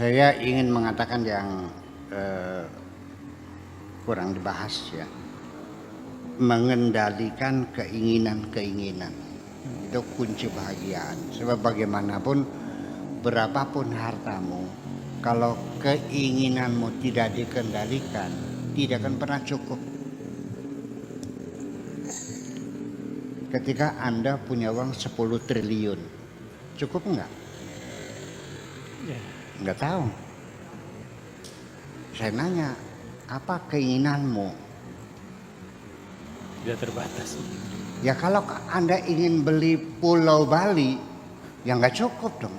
Saya ingin mengatakan yang kurang dibahas ya. Mengendalikan keinginan-keinginan. Itu kunci kebahagiaan. Sebab bagaimanapun, berapapun hartamu, kalau keinginanmu tidak dikendalikan, tidak akan pernah cukup. Ketika Anda punya uang 10 triliun, cukup enggak? Enggak tahu. Saya nanya, apa keinginanmu? Tidak terbatas. Ya kalau Anda ingin beli Pulau Bali, ya nggak cukup dong.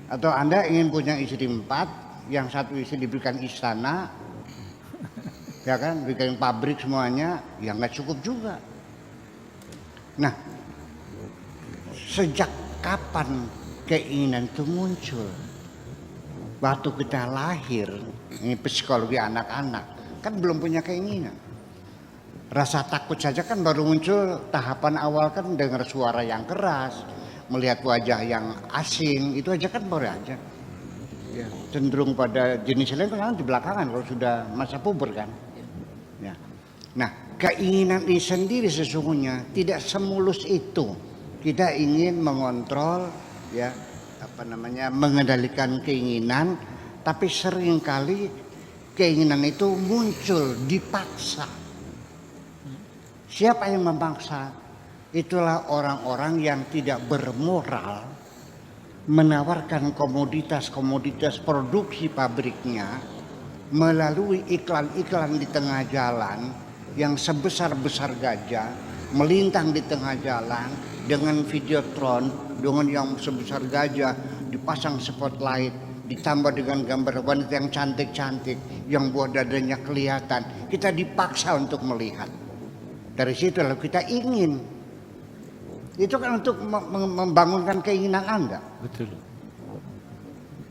Atau Anda ingin punya istri 4, yang satu istri diberikan istana, ya kan, bikin pabrik semuanya, ya nggak cukup juga. Nah, sejak kapan keinginan itu muncul? Waktu kita lahir, ini psikologi anak-anak, kan belum punya keinginan. Rasa takut saja kan baru muncul tahapan awal kan dengar suara yang keras, melihat wajah yang asing, itu aja kan baru aja. Ya, cenderung pada jenis lain kan di belakangan kalau sudah masa puber kan. Ya. Nah, keinginan ini sendiri sesungguhnya tidak semulus itu. Kita ingin mengontrol, ya, mengendalikan keinginan, tapi seringkali keinginan itu muncul dipaksa. Siapa yang memaksa? Itulah orang-orang yang tidak bermoral menawarkan komoditas-komoditas produksi pabriknya melalui iklan-iklan di tengah jalan yang sebesar-besar gajah melintang di tengah jalan dengan videotron dengan yang sebesar gajah, dipasang spotlight, ditambah dengan gambar wanita yang cantik-cantik yang buah dadanya kelihatan. Kita dipaksa untuk melihat. Dari situ lalu kita ingin. Itu kan untuk membangunkan keinginan Anda. Betul.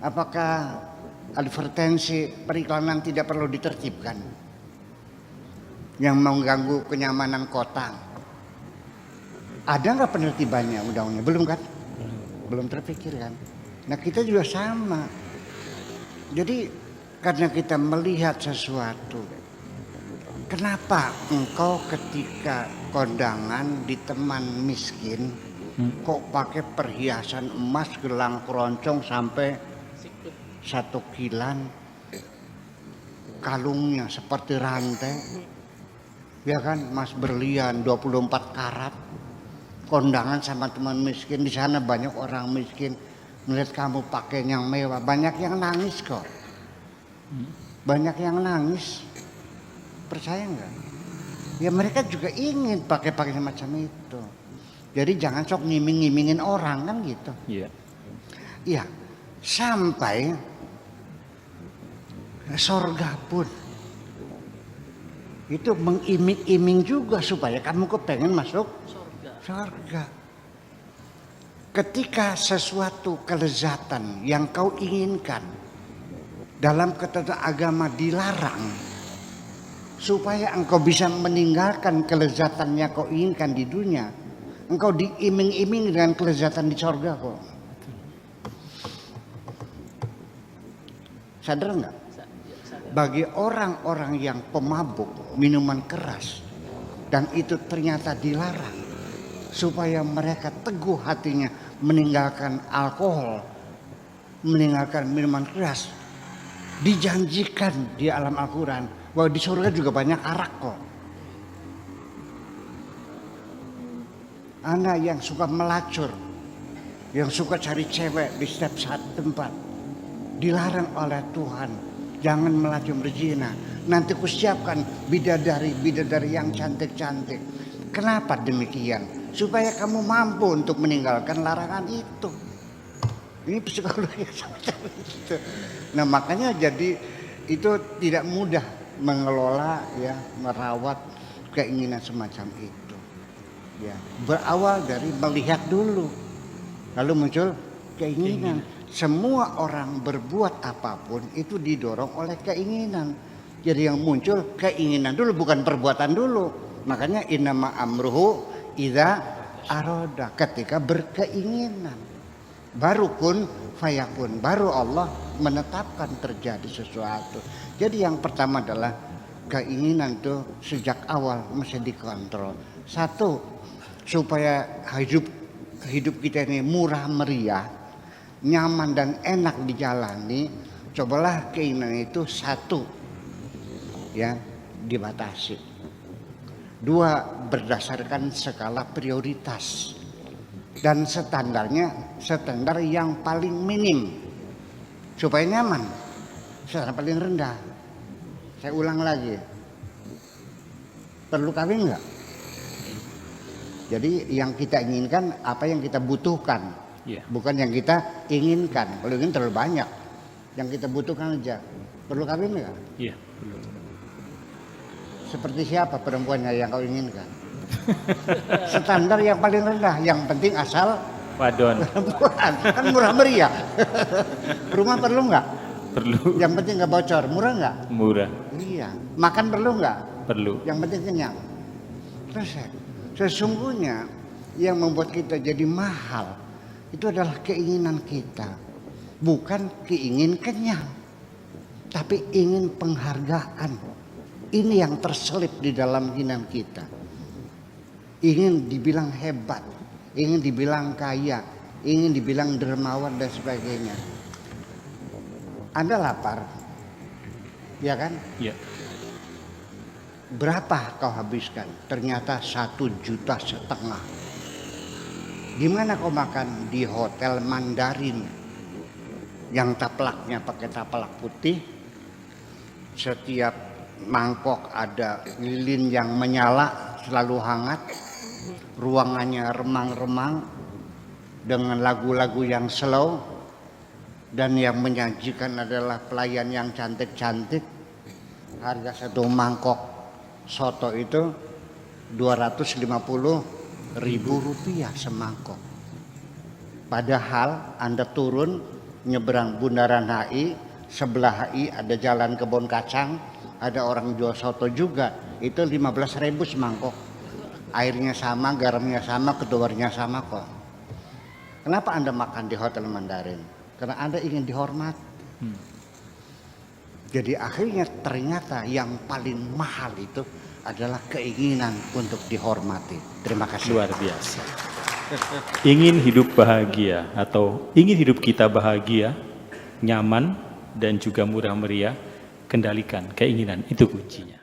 Apakah advertensi periklanan tidak perlu ditertibkan? Yang mengganggu kenyamanan kota. Ada nggak penertibannya undang-undangnya? Belum kan? Belum terpikir kan? Nah kita juga sama. Jadi karena kita melihat sesuatu, kenapa engkau ketika kondangan di teman miskin kok pakai perhiasan emas, gelang keroncong sampai 1 kilan, kalungnya seperti rantai, ya kan, emas berlian 24 karat, kondangan sama teman miskin, di sana banyak orang miskin, melihat kamu pakai yang mewah, banyak yang nangis kok, banyak yang nangis. Percaya nggak? Ya mereka juga ingin pakai semacam itu. Jadi jangan sok ngiming-ngimingin orang kan gitu. Iya. Iya. Sampai sorga pun itu mengiming-iming juga supaya kamu kepengen masuk sorga. Ketika sesuatu kelezatan yang kau inginkan dalam ketentuan agama dilarang, supaya engkau bisa meninggalkan kelezatan yang kau inginkan di dunia, engkau diiming-iming dengan kelezatan di sorga kok. Sadar enggak? Bagi orang-orang yang pemabuk minuman keras dan itu ternyata dilarang, supaya mereka teguh hatinya meninggalkan alkohol, meninggalkan minuman keras, dijanjikan di alam Al-Quran bahwa di surga juga banyak arak kok. Anak yang suka melacur, yang suka cari cewek di setiap saat tempat, dilarang oleh Tuhan, jangan melacur berzina. Nanti kusiapkan bidadari yang cantik-cantik. Kenapa demikian? Supaya kamu mampu untuk meninggalkan larangan itu. Ini psikologi semacam itu. Nah makanya jadi itu tidak mudah mengelola, ya, merawat keinginan semacam itu. Ya, berawal dari melihat dulu, lalu muncul keinginan. Semua orang berbuat apapun itu didorong oleh keinginan. Jadi yang muncul keinginan dulu, bukan perbuatan dulu. Makanya innama amruhu idza aroda, ketika berkeinginan. Baru pun fayakun. Baru Allah menetapkan terjadi sesuatu. Jadi yang pertama adalah keinginan tuh sejak awal mesti dikontrol. Satu, supaya hidup kita ini murah meriah, nyaman dan enak dijalani, cobalah keinginan itu satu, ya, dibatasi. Dua, berdasarkan skala prioritas dan standar yang paling minim supaya nyaman. Standar paling rendah. Saya ulang lagi, perlu kawin nggak? Jadi yang kita inginkan apa yang kita butuhkan, bukan yang kita inginkan. Kalau ingin terlalu banyak, yang kita butuhkan aja. Perlu kawin nggak? Iya, perlu. Seperti siapa perempuannya yang kau inginkan? Standar yang paling rendah, yang penting asal Wadon. perempuan, kan murah meriah. Rumah perlu nggak? Perlu. Yang penting nggak bocor, murah nggak? Murah. Iya. Makan perlu nggak? Perlu. Yang penting kenyang. Selesai. Sesungguhnya yang membuat kita jadi mahal itu adalah keinginan kita, bukan keingin kenyang, tapi ingin penghargaan. Ini yang terselip di dalam keinginan kita. Ingin dibilang hebat, ingin dibilang kaya, ingin dibilang dermawan dan sebagainya. Anda lapar, ya kan? Iya. Berapa kau habiskan? Ternyata 1,5 juta. Gimana kau makan? Di hotel Mandarin yang taplaknya pakai taplak putih. Setiap mangkok ada lilin yang menyala, selalu hangat. Ruangannya remang-remang dengan lagu-lagu yang slow. Dan yang menyajikan adalah pelayan yang cantik-cantik. Harga satu mangkok soto itu 250.000 rupiah semangkok. Padahal Anda turun nyebrang Bundaran HI, sebelah HI ada jalan kebun kacang, ada orang jual soto juga, itu 15.000 semangkok. Airnya sama, garamnya sama, ketubarnya sama kok. Kenapa Anda makan di hotel Mandarin? Karena Anda ingin dihormat. Jadi akhirnya ternyata yang paling mahal itu adalah keinginan untuk dihormati. Terima kasih. Luar biasa. Ingin hidup bahagia atau ingin hidup kita bahagia, nyaman dan juga murah meriah, kendalikan keinginan, itu kuncinya.